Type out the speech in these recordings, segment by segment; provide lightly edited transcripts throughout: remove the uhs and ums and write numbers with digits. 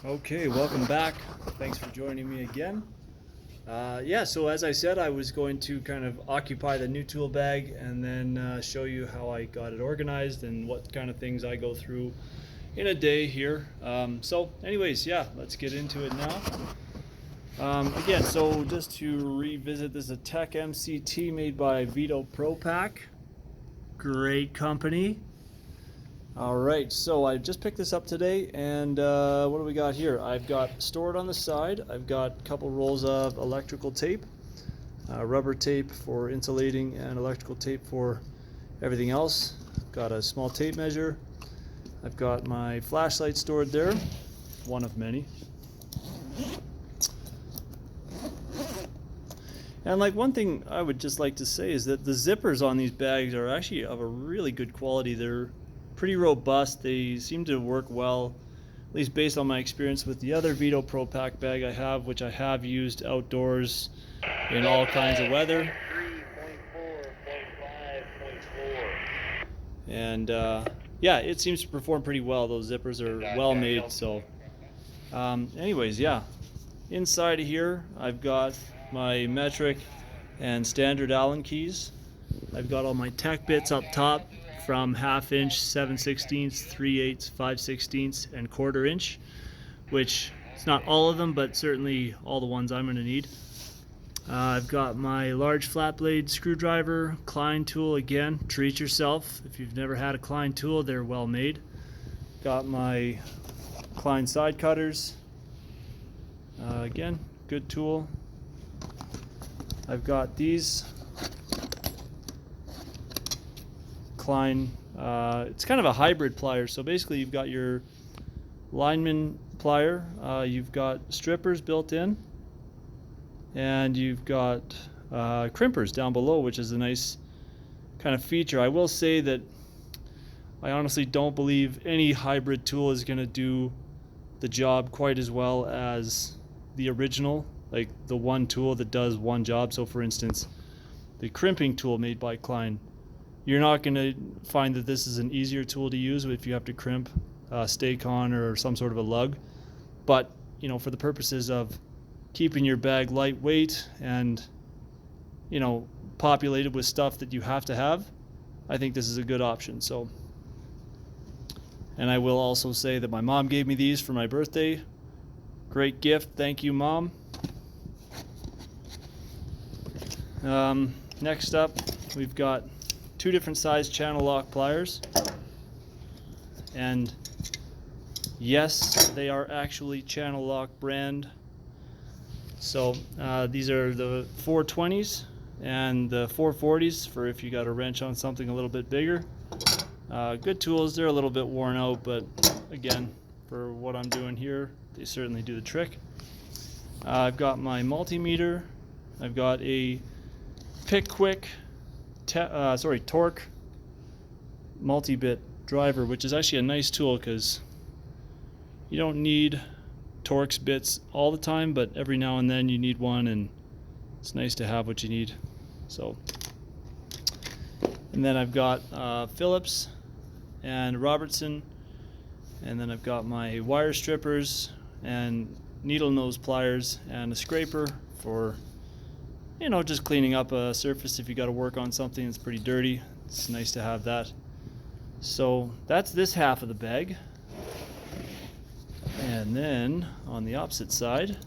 Okay, welcome back. Thanks for joining me again. So as I said, I was going to kind of occupy the new tool bag and then show you how I got it organized and what kind of things I go through in a day here. Let's get into it now. Again, so just to revisit, this is a Tech MCT made by VETO Pro Pac. Great company. All right, so I just picked this up today, and what do we got here? I've got stored on the side, I've got a couple rolls of electrical tape, rubber tape for insulating and electrical tape for everything else. I've got a small tape measure. I've got my flashlight stored there, one of many. And like one thing I would just like to say is that the zippers on these bags are actually of a really good quality. They're pretty robust. They seem to work well, at least based on my experience with the other VETO Pro Pac bag I have, which I have used outdoors in all kinds of weather. And it seems to perform pretty well. Those zippers are well made. So inside of here I've got my metric and standard Allen keys. I've got all my tech bits up top, from 1/2 inch, 7/16, 3/8, 5/16, and 1/4 inch, which it's not all of them, but certainly all the ones I'm going to need. I've got my large flat blade screwdriver, Klein tool. Again, treat yourself. If you've never had a Klein tool, they're well made. Got my Klein side cutters. Again, good tool. I've got these Klein, it's kind of a hybrid plier. So basically you've got your lineman plier, you've got strippers built in, and you've got crimpers down below, which is a nice kind of feature. I will say that I honestly don't believe any hybrid tool is going to do the job quite as well as the original, like the one tool that does one job. So for instance, the crimping tool made by Klein, you're not going to find that this is an easier tool to use if you have to crimp steak on or some sort of a lug. But for the purposes of keeping your bag lightweight and populated with stuff that you have to have, I think this is a good option. So, and I will also say that my mom gave me these for my birthday. Great gift, thank you, Mom. Next up, we've got 2 different size channel lock pliers, and yes, they are actually channel lock brand. So these are the 420s and the 440s for if you got a wrench on something a little bit bigger. Good tools. They're a little bit worn out, but again, for what I'm doing here, they certainly do the trick. I've got my multimeter. I've got a Pickwick torque multi-bit driver, which is actually a nice tool because you don't need Torx bits all the time, but every now and then you need one, and it's nice to have what you need. So, and then I've got Phillips and Robertson, and then I've got my wire strippers and needle nose pliers and a scraper for just cleaning up a surface if you got to work on something that's pretty dirty. It's nice to have that. So that's this half of the bag. And then on the opposite side,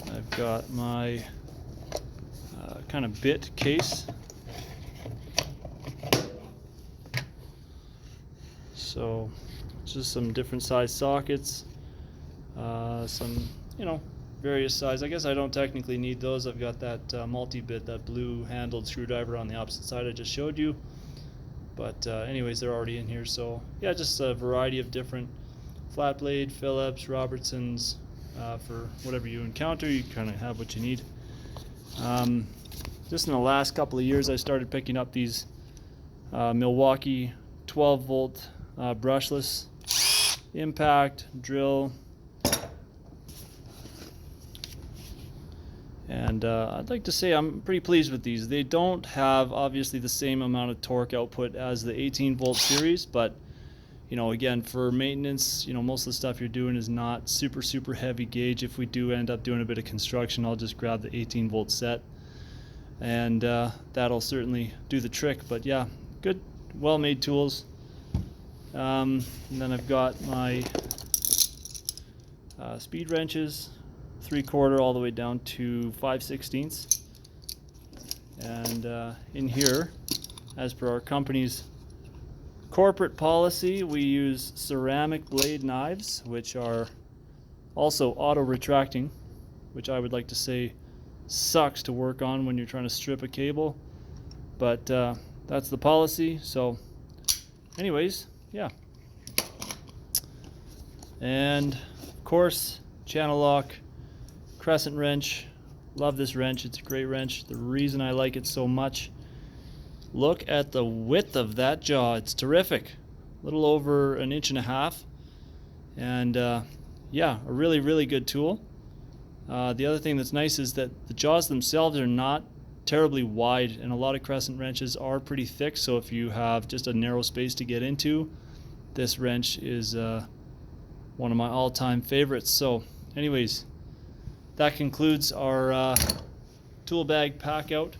I've got my kind of bit case. So just some different size sockets, some various size. I guess I don't technically need those. I've got that multi-bit, that blue handled screwdriver on the opposite side I just showed you. But anyways, they're already in here. So yeah, just a variety of different flat blade, Phillips, Robertsons, for whatever you encounter. You kind of have what you need. Just in the last couple of years, I started picking up these Milwaukee 12-volt brushless impact drill And I'd like to say I'm pretty pleased with these. They don't have obviously the same amount of torque output as the 18-volt series, but again, for maintenance, most of the stuff you're doing is not super heavy gauge. If we do end up doing a bit of construction, I'll just grab the 18-volt set, and that'll certainly do the trick. But yeah, good, well-made tools. And then I've got my speed wrenches, 3/4 all the way down to 5/16. And in here, as per our company's corporate policy, we use ceramic blade knives, which are also auto-retracting, which I would like to say sucks to work on when you're trying to strip a cable, but that's the policy. So anyways, yeah. And of course, channel lock, crescent wrench. Love this wrench. It's a great wrench. The reason I like it so much, look at the width of that jaw. It's terrific. A little over 1.5 inches. And yeah, a really good tool. The other thing that's nice is that the jaws themselves are not terribly wide, and a lot of crescent wrenches are pretty thick, so if you have just a narrow space to get into, this wrench is one of my all-time favorites. So anyways, that concludes our tool bag pack out.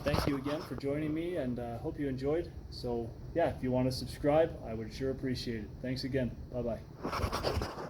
Thank you again for joining me, and hope you enjoyed. So yeah, if you want to subscribe, I would sure appreciate it. Thanks again. Bye-bye.